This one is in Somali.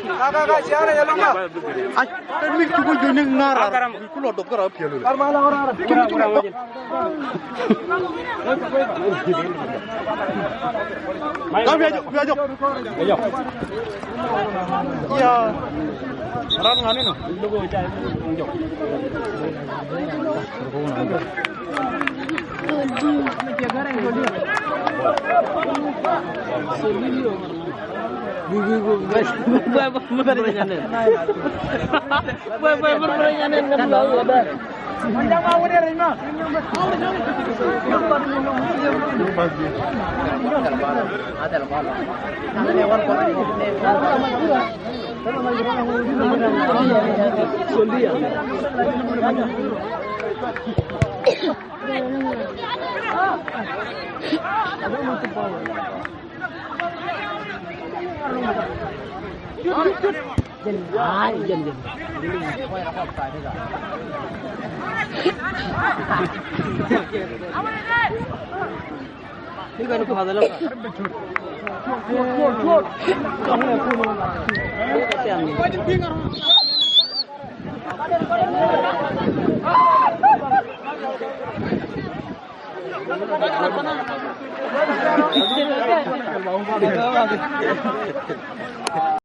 Kakak siapa ya long? Ay, kan mik cukup joning ngara. Kulo dokter apa ya lu? Karmala orang. Kami aja. Ayo. Iya. Orang ngane no. Logo cai. Unjuk.